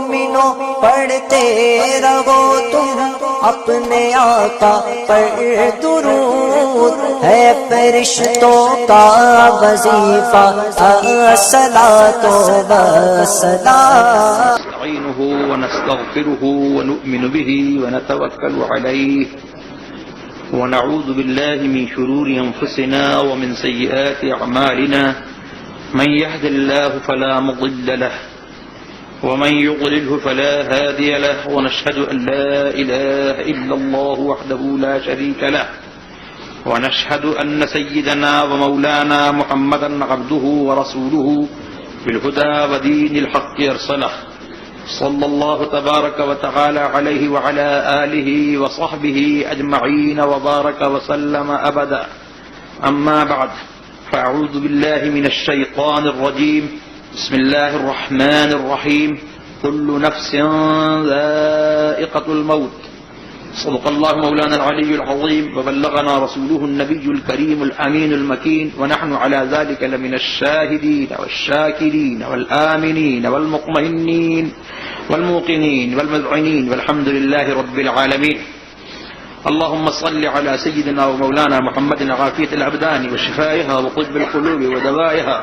مومنوں پڑھتے رہو تم اپنے آقا پر درود، ہے فرشتوں کا وظیفہ الصلاۃ والسلام۔ نستعینہ ونستغفرہ ونؤمن به ونتوکل علیہ ونعوذ باللہ من شرور انفسنا ومن سیئات اعمالنا، من يهد الله فلا مضل له ومن يضلله فلا هادي له، ونشهد أن لا إله إلا الله وحده لا شريك له، ونشهد أن سيدنا ومولانا محمدا عبده ورسوله بالهدى ودين الحق أرسله، صلى الله تبارك وتعالى عليه وعلى آله وصحبه أجمعين وبارك وسلم أبدا، أما بعد، فأعوذ بالله من الشيطان الرجيم، بسم الله الرحمن الرحيم، كل نفس ذائقة الموت، صدق الله مولانا العلي العظيم، وبلغنا رسوله النبي الكريم الأمين المكين، ونحن على ذلك لمن الشاهدين والشاكرين والآمنين والمطمئنين والموقنين والمذعنين، والحمد لله رب العالمين۔ اللهم صل على سيدنا ومولانا محمد عافية الأبدان وشفائها وطب القلوب ودوائها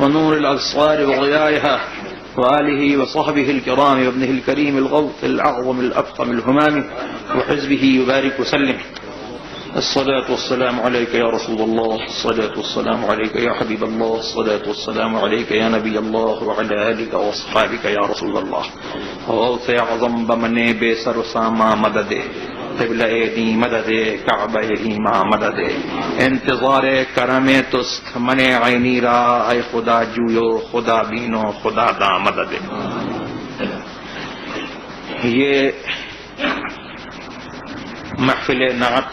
ونور الأبصار وضيائها، وآله وصحبه الكرام وابنه الكريم الغوث الأعظم الأفخم الهمام وحزبه يبارك وسلم۔ الصلاة والسلام عليك يا رسول الله، الصلاة والسلام عليك يا حبيب الله، الصلاة والسلام عليك يا نبي الله، وعلى آلك وأصحابك يا رسول الله۔ غوث اعظم بمنے بے سر و ساما مدد، قبلہ دی مدد، کعبہ ہیما مدد، انتظار کرم تست من عینی را، اے خدا جویو خدا بینو خدا دا مدد۔ یہ محفل نعت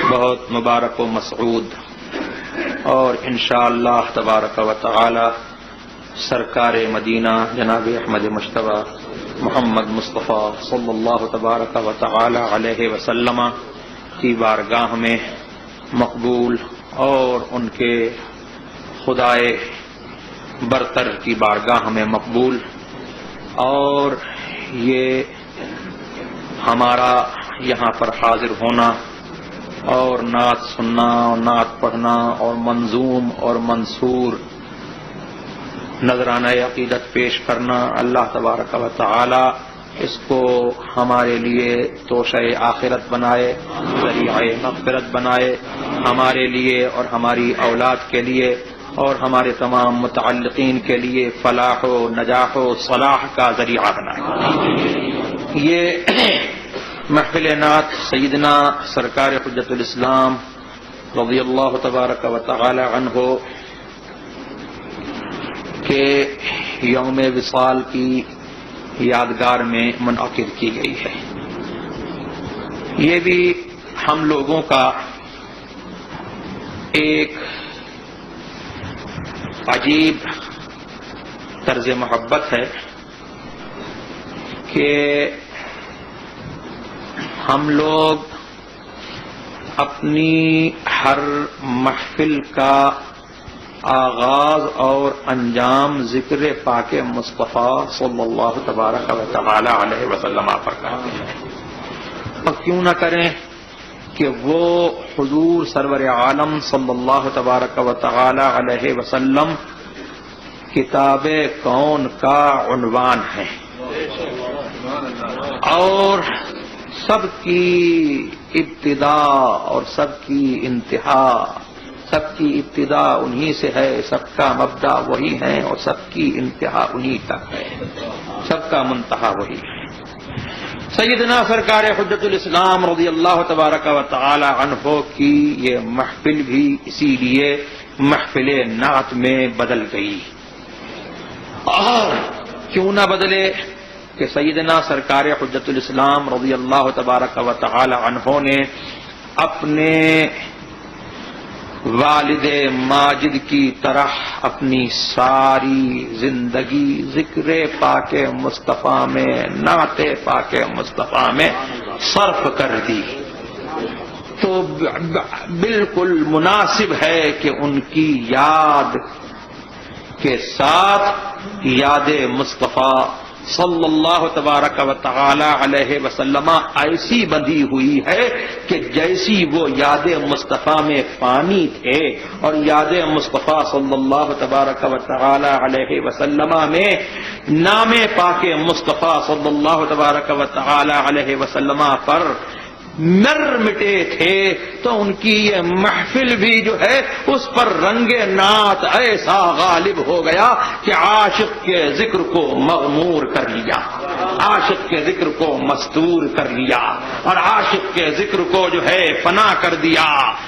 بہت مبارک و مسعود، اور انشاءاللہ تبارک و تعالی سرکار مدینہ جناب احمد مجتبیٰ محمد مصطفیٰ صلی اللہ تبارک و تعالی علیہ وسلم کی بارگاہ میں مقبول، اور ان کے خدائے برتر کی بارگاہ میں مقبول، اور یہ ہمارا یہاں پر حاضر ہونا اور نعت سننا اور نعت پڑھنا اور منظوم اور منصور نذرانہ عقیدت پیش کرنا، اللہ تبارک و تعالی اس کو ہمارے لیے توشہ آخرت بنائے، ذریعہ مغفرت بنائے، ہمارے لیے اور ہماری اولاد کے لیے اور ہمارے تمام متعلقین کے لیے فلاح و نجاح و صلاح کا ذریعہ بنائے۔ یہ محفل نعت سیدنا سرکار حجت الاسلام رضی اللہ تبارک و تعالی عنہ کے یوم وصال کی یادگار میں منعقد کی گئی ہے۔ یہ بھی ہم لوگوں کا ایک عجیب طرز محبت ہے کہ ہم لوگ اپنی ہر محفل کا آغاز اور انجام ذکر پاک مصطفیٰ صلی اللہ تبارک و تعالی علیہ وسلم پر کرتے ہیں، اور کیوں نہ کریں کہ وہ حضور سرور عالم صلی اللہ تبارک و تعالی علیہ وسلم کتاب کون کا عنوان ہے، اور سب کی ابتدا اور سب کی انتہا، سب کی ابتدا انہی سے ہے، سب کا مبدا وہی ہے، اور سب کی انتہا انہی تک ہے، سب کا منتہا وہی ہے۔ سیدنا سرکار حجت الاسلام رضی اللہ تبارک و تعالی عنہ کی یہ محفل بھی اسی لیے محفل نعت میں بدل گئی، اور کیوں نہ بدلے کہ سیدنا سرکار حجت الاسلام رضی اللہ تبارک و تعالی عنہ نے اپنے والد ماجد کی طرح اپنی ساری زندگی ذکر پاک مصطفیٰ میں، نعت پاک مصطفیٰ میں صرف کر دی، تو بالکل مناسب ہے کہ ان کی یاد کے ساتھ یاد مصطفیٰ صلی اللہ تبارک و تعالی علیہ وسلم ایسی بندھی ہوئی ہے کہ جیسی وہ یاد مصطفیٰ میں پانی تھے اور یاد مصطفیٰ صلی اللہ تبارک و تعالی علیہ وسلم میں نام پاک مصطفیٰ صلی اللہ تبارک و تعالی علیہ وسلم پر مر مٹے تھے، تو ان کی یہ محفل بھی جو ہے اس پر رنگ نعت ایسا غالب ہو گیا کہ عاشق کے ذکر کو مغمور کر لیا، عاشق کے ذکر کو مستور کر لیا اور عاشق کے ذکر کو جو ہے فنا کر دیا۔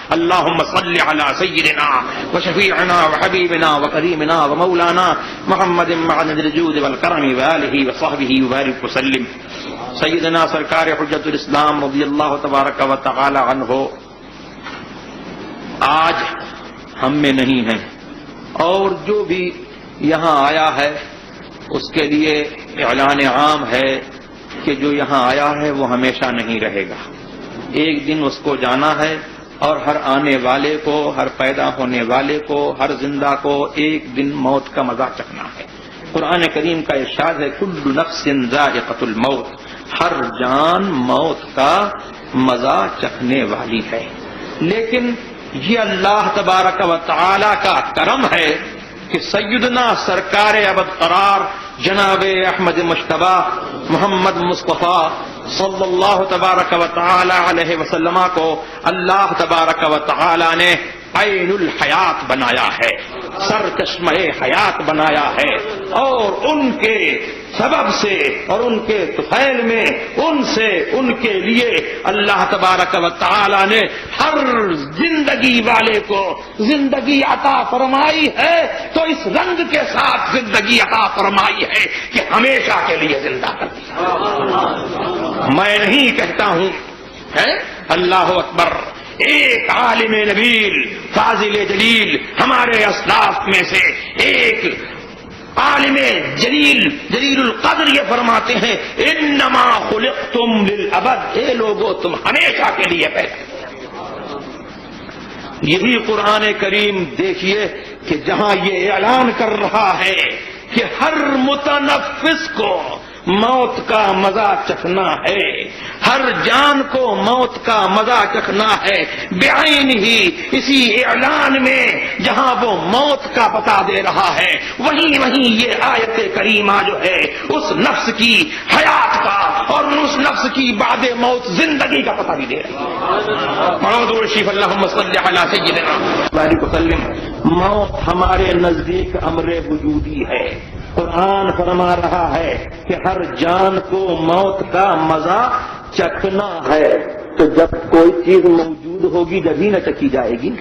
اللہم صلی علی سیدنا و شفیعنا و حبیبنا و کریمنا و مولانا محمد معدن الجود والکرم و آلہ و صحبہ وبارک وسلم۔ سیدنا سرکار حجت الاسلام رضی اللہ تبارک و تعالی عنہ آج ہم میں نہیں ہیں، اور جو بھی یہاں آیا ہے اس کے لیے اعلان عام ہے کہ جو یہاں آیا ہے وہ ہمیشہ نہیں رہے گا، ایک دن اس کو جانا ہے، اور ہر آنے والے کو، ہر پیدا ہونے والے کو، ہر زندہ کو ایک دن موت کا مزہ چکھنا ہے۔ قرآن کریم کا ارشاد ہے کل نفس ذائقۃ الموت، ہر جان موت کا مزہ چکھنے والی ہے، لیکن یہ اللہ تبارک و تعالی کا کرم ہے کہ سیدنا سرکار ابد قرار جناب احمد مجتبی محمد مصطفیٰ صلی اللہ تبارک و تعالی علیہ وسلم کو اللہ تبارک و تعالی نے عین الحیات بنایا ہے، سر چشمہ حیات بنایا ہے، اور ان کے سبب سے اور ان کے طفیل میں ان سے ان کے لیے اللہ تبارک و تعالی نے ہر زندگی والے کو زندگی عطا فرمائی ہے، تو اس رنگ کے ساتھ زندگی عطا فرمائی ہے کہ ہمیشہ کے لیے زندہ کر دیا۔ میں نہیں کہتا ہوں، ہے اللہ اکبر، ایک عالم نبیل فاضل جلیل ہمارے اسلاف میں سے ایک عالم جلیل القدر یہ فرماتے ہیں انما خلقتم للابد، اے لوگو تم ہمیشہ کے لیے پیدا کیا۔ یہی قرآن کریم دیکھیے کہ جہاں یہ اعلان کر رہا ہے کہ ہر متنفس کو موت کا مزہ چکھنا ہے، ہر جان کو موت کا مزہ چکھنا ہے، بعین ہی اسی اعلان میں جہاں وہ موت کا بتا دے رہا ہے، وہیں یہ آیت کریمہ جو ہے اس نفس کی حیات کا اور اس نفس کی بعد موت زندگی کا پتہ بھی دے رہی ہے۔ محمد رشیف اللہم صلی علی سیدنا وبارک وسلم۔ موت ہمارے نزدیک امر وجودی ہے، قرآن فرما رہا ہے کہ ہر جان کو موت کا مزہ چکھنا ہے، تو جب کوئی چیز موجود ہوگی جبھی نہ چکھی جائے گی۔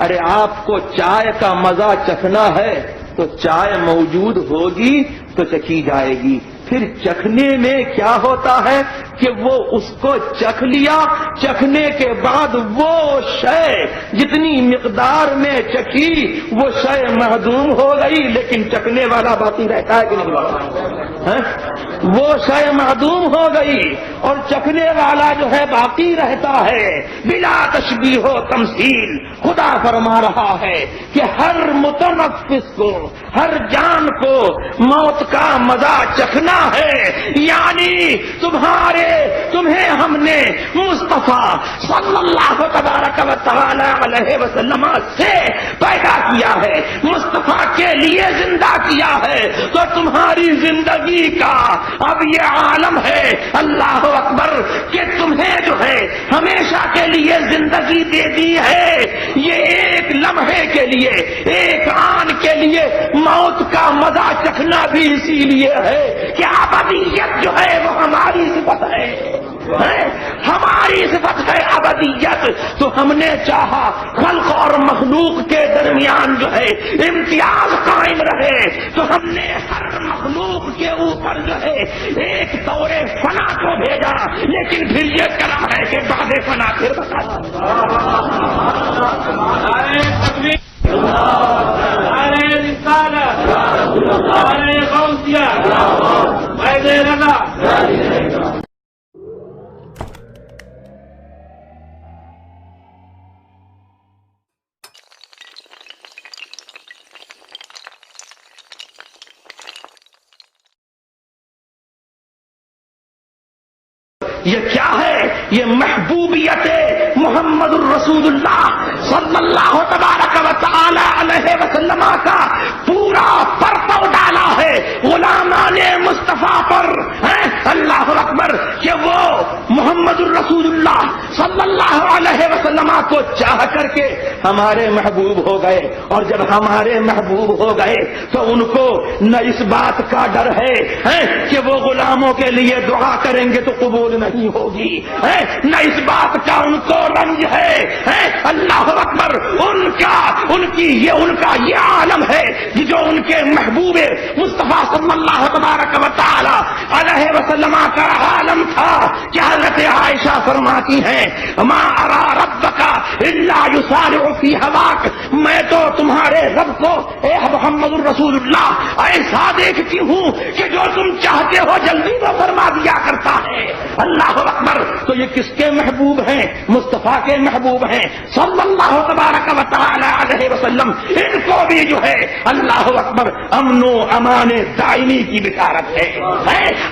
ارے آپ کو چائے کا مزہ چکھنا ہے تو چائے موجود ہوگی تو چکھی جائے گی، پھر چکھنے میں کیا ہوتا ہے کہ وہ اس کو چکھ لیا، چکھنے کے بعد وہ شے جتنی مقدار میں چکھی وہ شے محدود ہو گئی، لیکن چکھنے والا باقی رہتا ہے کہ نہیں؟ وہ شے معدوم ہو گئی اور چکھنے والا جو ہے باقی رہتا ہے۔ بلا تشبیہ و تمثیل خدا فرما رہا ہے کہ ہر متنفس کو، ہر جان کو موت کا مزہ چکھنا ہے، یعنی تمہیں ہم نے مصطفیٰ صلی اللہ تبارک و تعالی علیہ وسلم سے پیدا کیا ہے، مصطفیٰ کے لیے زندہ کیا ہے، تو تمہاری زندگی کا اب یہ عالم ہے اللہ اکبر کہ تمہیں جو ہے ہمیشہ کے لیے زندگی دے دی ہے۔ یہ ایک لمحے کے لیے، ایک آن کے لیے موت کا مزہ چکھنا بھی اسی لیے ہے کہ ابدیت جو ہے وہ ہماری صفت ہے، ہماری صفت ہے ابدیت، تو ہم نے چاہا خلق اور مخلوق کے درمیان جو ہے امتیاز قائم رہے، تو ہم نے ہر مخلوق کے اوپر جو ہے ایک دور فنا کو بھیجا، لیکن پھر یہ کرم ہے کہ بعد فنا پھر بتا یہ کیا ہے؟ یہ محبوبیت محمد الرسول اللہ صلی اللہ تبارک و تعالی علیہ وسلم کا پورا پرتو ڈالا ہے غلامان مصطفیٰ پر. اللہ اکبر کہ وہ محمد الرسول اللہ صلی اللہ علیہ وسلم کو چاہ کر کے ہمارے محبوب ہو گئے. اور جب ہمارے محبوب ہو گئے تو ان کو نہ اس بات کا ڈر ہے کہ وہ غلاموں کے لیے دعا کریں گے تو قبول نہیں ہوگی, نہ اس بات کا ان کو رنج ہے. اللہ اکبر ان کا یہ عالم ہے جو ان کے محبوب مصطفیٰ صلی اللہ تبارک و تعالی علیہ وسلم کا عالم تھا کہ حضرت عائشہ فرماتی ہیں ما ارا ربک الا یسارع فی ہواک, میں تو تمہارے رب کو اے محمد الرسول اللہ ایسا دیکھتی ہوں کہ جو تم چاہتے ہو جلدی میں فرما دیا کرتا ہے. اللہ اکبر. تو یہ کس کے محبوب ہیں؟ مصطفیٰ کے محبوب ہیں صلی اللہ تبارک و تعالی علیہ وسلم. ان کو بھی جو ہے اللہ اکبر امن و امان دائمی کی بشارت ہے.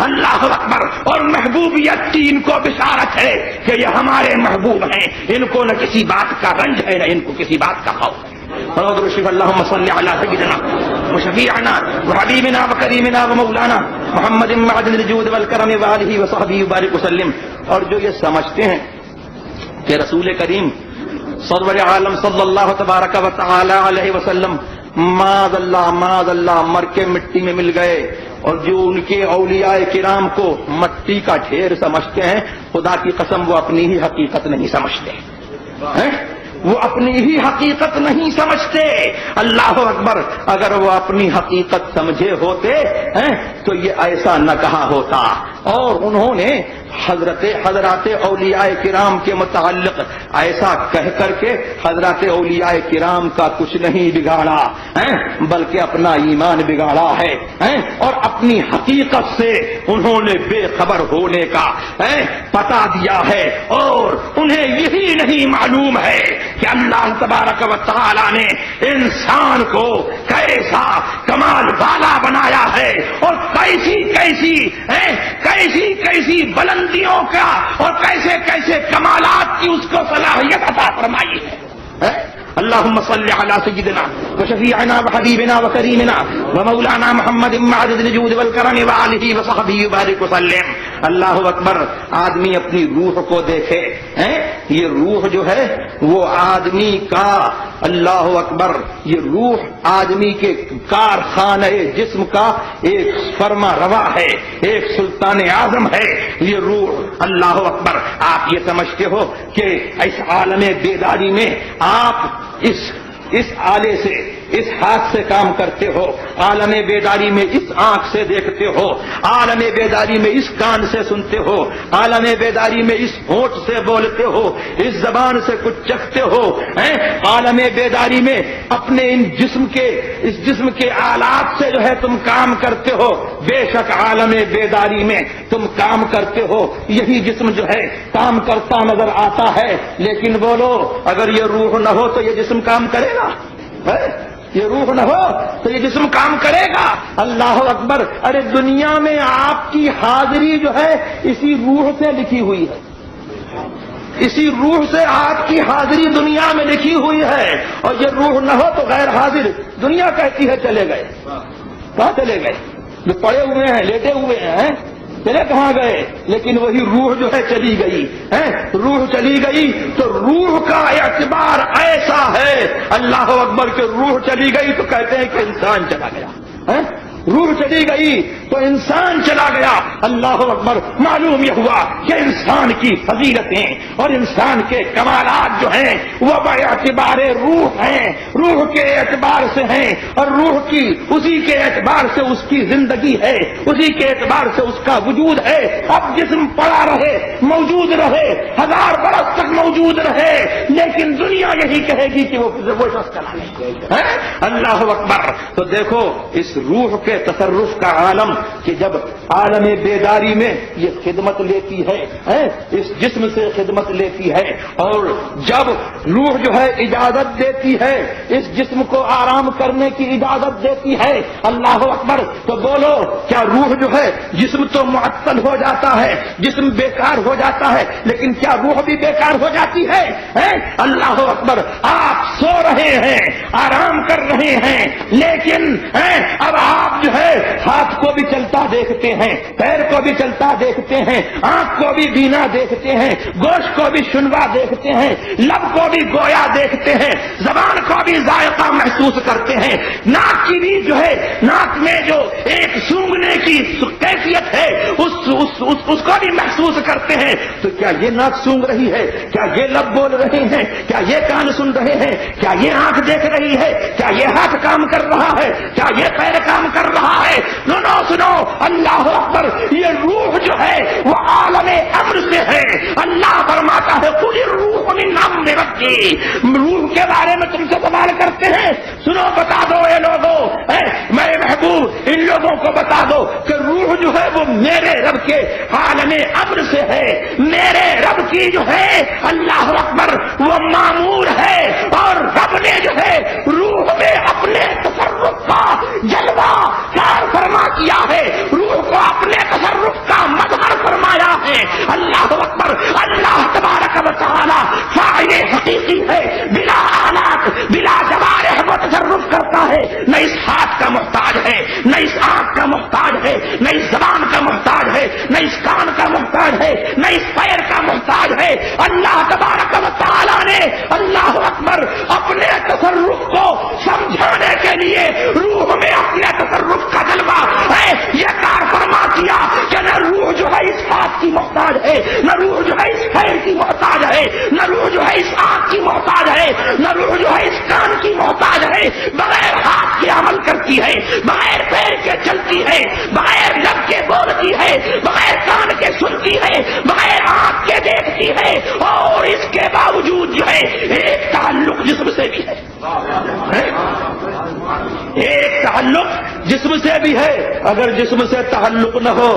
اللہ اکبر. اور محبوبیت کی ان کو بشارت ہے کہ یہ ہمارے محبوب ہیں, ان کو نہ کسی بات کا رنج ہے نہ ان کو کسی بات کا خوف ہے. اللهم صل على سيدنا وشفيعنا وحبيبنا وكريمنا ومولانا محمد معدن الجود والكرم وآله وصحبه وبارك وسلم. اور جو یہ سمجھتے ہیں کہ رسول کریم سرور عالم صلی اللہ تبارک و تعالی علیہ وسلم معاذ اللہ مر کے مٹی میں مل گئے, اور جو ان کے اولیاء کرام کو مٹی کا ڈھیر سمجھتے ہیں, خدا کی قسم وہ اپنی ہی حقیقت نہیں سمجھتے. وہ اپنی ہی حقیقت نہیں سمجھتے. اللہ اکبر. اگر وہ اپنی حقیقت سمجھے ہوتے تو یہ ایسا نہ کہا ہوتا. اور انہوں نے حضرات اولیاء کرام کے متعلق ایسا کہہ کر کے حضرات اولیاء کرام کا کچھ نہیں بگاڑا, بلکہ اپنا ایمان بگاڑا ہے, اور اپنی حقیقت سے انہوں نے بے خبر ہونے کا پتا دیا ہے. اور انہیں یہی نہیں معلوم ہے کہ اللہ تبارک و تعالی نے انسان کو کیسا کمال والا بنایا ہے, اور کیسی بلندیوں کا اور کیسے کمالات کی اس کو صلاحیت عطا فرمائی ہے. اللهم صل على سيدنا وشفيعنا وحبيبنا وكريمنا ومولانا محمد معدد الجود والكرم وآله وصحبه وبارك وسلم. اللہ اکبر. آدمی اپنی روح کو دیکھے, یہ روح جو ہے وہ آدمی کا, اللہ اکبر, یہ روح آدمی کے کارخانہ جسم کا ایک فرما روا ہے, ایک سلطان اعظم ہے یہ روح. اللہ اکبر. آپ یہ سمجھتے ہو کہ اس عالم بیداری میں آپ اس آلے سے اس ہاتھ سے کام کرتے ہو, عالم بیداری میں اس آنکھ سے دیکھتے ہو, عالم بیداری میں اس کان سے سنتے ہو, عالم بیداری میں اس ہونٹ سے بولتے ہو, اس زبان سے کچھ چکھتے ہو, عالم بیداری میں اپنے اس جسم کے آلات سے جو ہے تم کام کرتے ہو. بے شک عالم بیداری میں تم کام کرتے ہو, یہی جسم جو ہے کام کرتا نظر آتا ہے. لیکن بولو, اگر یہ روح نہ ہو تو یہ جسم کام کرے گا؟ یہ روح نہ ہو تو یہ جسم کام کرے گا؟ اللہ اکبر. ارے دنیا میں آپ کی حاضری جو ہے اسی روح سے لکھی ہوئی ہے, اسی روح سے آپ کی حاضری دنیا میں لکھی ہوئی ہے. اور یہ روح نہ ہو تو غیر حاضر. دنیا کہتی ہے چلے گئے, کہاں چلے گئے؟ جو پڑے ہوئے ہیں, لیٹے ہوئے ہیں, چلے کہاں گئے؟ لیکن وہی روح جو ہے چلی گئی. روح چلی گئی تو روح کا اعتبار ایسا ہے, اللہ اکبر, کہ روح چلی گئی تو کہتے ہیں کہ انسان چلا گیا. روح چلی گئی تو انسان چلا گیا. اللہ اکبر. معلوم یہ ہوا کہ انسان کی فضیلتیں اور انسان کے کمالات جو ہیں وہ باعتبار روح ہیں, روح کے اعتبار سے ہیں, اور روح کی اسی کے اعتبار سے اس کی زندگی ہے, اسی کے اعتبار سے اس کا وجود ہے. اب جسم پڑا رہے, موجود رہے, 1000 برس تک موجود رہے, لیکن دنیا یہی کہے گی کہ وہ شخص چلا گیا. اللہ اکبر. تو دیکھو اس روح کے تصرف کا عالم کہ جب عالم بیداری میں یہ خدمت لیتی ہے، اس جسم سے خدمت لیتی ہے، اور جب روح جو ہے اجازت دیتی ہے، اس جسم کو آرام کرنے کی اجازت دیتی ہے، اللہ اکبر، تو بولو کیا روح جو ہے، جسم تو معطل ہو جاتا ہے، جسم بیکار ہو جاتا ہے، لیکن کیا روح بھی بیکار ہو جاتی ہے؟ اللہ اکبر، آپ سو رہے ہیں، آرام کر رہے ہیں، لیکن اب آپ جو ہے ہاتھ کو بھی چلتا دیکھتے ہیں، پیر کو بھی چلتا دیکھتے ہیں، آنکھ کو بھی بینا دیکھتے ہیں، گوشت کو بھی شنوا دیکھتے ہیں، لب کو بھی گویا دیکھتے ہیں، زبان کو بھی ذائقہ محسوس کرتے ہیں، ناک کی بھی جو ہے، ناک میں جو ایک سونگنے کی کیفیت ہے اس کو بھی محسوس کرتے ہیں۔ تو کیا یہ ناک سونگ رہی ہے؟ کیا یہ لب بول رہے ہیں؟ کیا یہ کان سن رہے ہیں؟ کیا یہ آنکھ دیکھ رہی ہے؟ کیا یہ ہاتھ کام کر رہا ہے؟ کیا یہ پیر کام کر رہا ہے؟ سنو اللہ اکبر، یہ روح جو ہے وہ عالم امر سے ہے۔ اللہ فرماتا ہے قل الروح من امر ربی، روح کے بارے میں تم سے سوال کرتے ہیں، سنو بتا دو اے لوگوں، میرے محبوب ان لوگوں کو بتا دو کہ روح جو ہے وہ میرے رب کے عالم امر سے ہے، میرے رب کی جو ہے اللہ اکبر وہ معمور ہے، اور رب نے جو ہے روح میں اپنے تصرف کا جلوہ کار فرما کیا ہے، روح کو اپنے تصرف کا مظہر فرمایا ہے۔ اللہ اکبر، اللہ تبارک و تعالی فاعل حقیقی ہے، بلا آلات بلا جوارح وہ تصرف کرتا ہے، نہ اس ہاتھ کا محتاج ہے، نہ اس آنکھ کا محتاج ہے، نہ اس زبان کا محتاج ہے، نہ اس کان کا محتاج ہے، نہ اس پیر کا محتاج ہے۔ اللہ تبارک و تعالی نے اللہ اکبر اپنے تصرف کو سمجھانے کے لیے روح میں اپنے تصرف کا جلوہ یہ کار فرما کیا کہ نہ روح جو ہے اس ہاتھ کی محتاج ہے، نہ روح جو ہے اس پیر کی محتاج ہے، نہ روح جو ہے اس آنکھ کی محتاج ہے، نہ روح جو ہے اس کان کی محتاج ہے، بغیر ہاتھ کے عمل کرتی ہے، بغیر پیر کے چلتی ہے، بغیر لب کے بولتی ہے، بغیر کان کے سنتی ہے، بغیر آنکھ کے دیکھتی ہے، اور اس کے باوجود جو ہے ایک تعلق جسم سے بھی ہے، ایک تعلق جسم سے بھی ہے۔ اگر جسم سے تعلق نہ ہو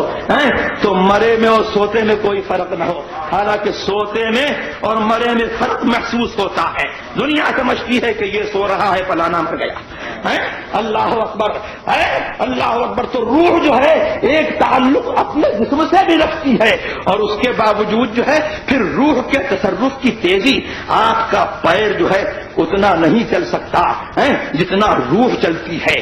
تو مرے میں اور سوتے میں کوئی فرق نہ ہو، حالانکہ سوتے میں اور مرے میں فرق محسوس ہوتا ہے۔ دنیا سمجھتی ہے کہ یہ سو رہا ہے فلانا مر گیا، اللہ اکبر، اللہ اکبر۔ تو روح جو ہے ایک تعلق اپنے جسم سے بھی رکھتی ہے، اور اس کے باوجود جو ہے پھر روح کے تصرف کی تیزی، آپ کا پیر جو ہے اتنا نہیں چل سکتا جتنا روح چلتی ہے،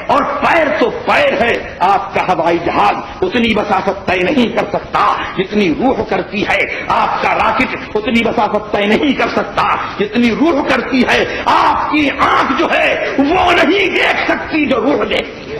اور پیر تو پیر ہے، آپ کا ہوائی جہاز اتنی مسافت طے نہیں کر سکتا جتنی روح کرتی ہے، آپ کا راکٹ اتنی مسافت طے نہیں کر سکتا جتنی روح کرتی ہے، آپ کی آنکھ جو ہے وہ نہیں دیکھ سکتی جو روح دیکھتی ہے،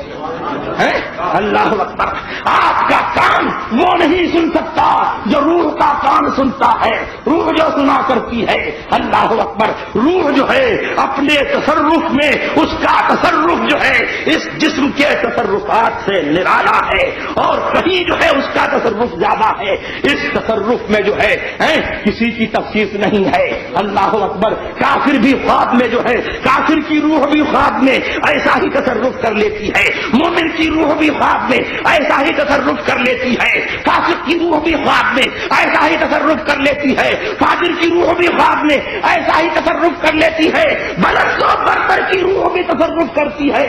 اللہ اکبر۔ آپ کا کان وہ نہیں سن سکتا جو روح کا کان سنتا ہے، روح جو سنا کرتی ہے، اللہ اکبر۔ روح جو ہے اپنے تصرف میں اس کا تصرف جو ہے اس جسم کے تصرفات سے نرالا ہے، اور کہیں جو ہے اس کا تصرف زیادہ ہے، اس تصرف میں جو ہے کسی کی تفصیل نہیں ہے، اللہ اکبر۔ کافر بھی خواب میں جو ہے، کافر کی روح بھی خواب میں ایسا ہی تصرف کر لیتی ہے، مومن کی روح بھی خواب میں ایسا ہی تصرف کر لیتی ہے، فاسق کی روح بھی خواب میں ایسا ہی تصرف کر لیتی ہے، فاجر کی روح بھی خواب میں ایسا ہی تصرف کر لیتی ہے، بلند و برتر کی روح بھی تصرف کرتی ہے،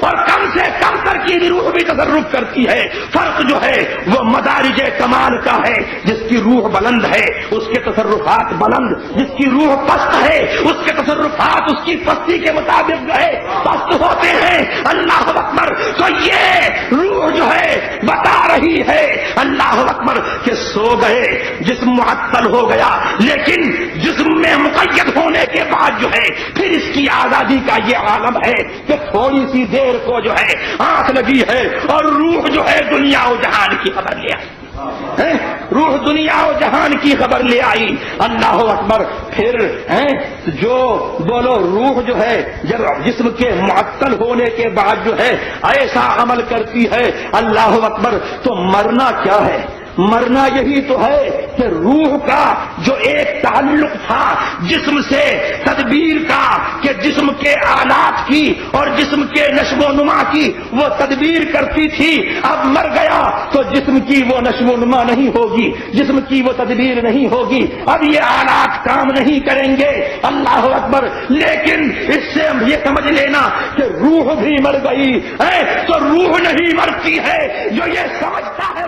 اور کم سے کم تر کی بھی روح بھی تصرف کرتی ہے۔ فرق جو ہے وہ مدارج کمال کا ہے، جس کی روح بلند ہے اس کے تصرفات بلند، جس کی روح پست ہے اس کے تصرفات اس کی پستی کے مطابق جو ہے پست ہوتے ہیں، اللہ اکبر۔ تو یہ روح جو ہے بتا رہی ہے اللہ اکبر کہ سو گئے، جسم معطل ہو گیا، لیکن جسم میں مقید ہونے کے بعد جو ہے پھر اس کی آزادی کا یہ عالم ہے کہ تھوڑی سی دیر کو جو ہے آنکھ لگی ہے اور روح جو ہے دنیا و جہان کی خبر لے آئی، روح دنیا و جہان کی خبر لے آئی، اللہ اکبر۔ پھر جو بولو روح جو ہے جب جسم کے معطل ہونے کے بعد جو ہے ایسا عمل کرتی ہے اللہ اکبر، تو مرنا کیا ہے؟ مرنا یہی تو ہے کہ روح کا جو ایک تعلق تھا جسم سے، تدبیر کا کہ جسم کے آلات کی اور جسم کے نشو و نما کی وہ تدبیر کرتی تھی، اب مر گیا تو جسم کی وہ نشو و نما نہیں ہوگی، جسم کی وہ تدبیر نہیں ہوگی، اب یہ آلات کام نہیں کریں گے۔ اللہ اکبر! لیکن اس سے ہم یہ سمجھ لینا کہ روح بھی مر گئی ہے تو روح نہیں مرتی ہے، جو یہ سمجھتا ہے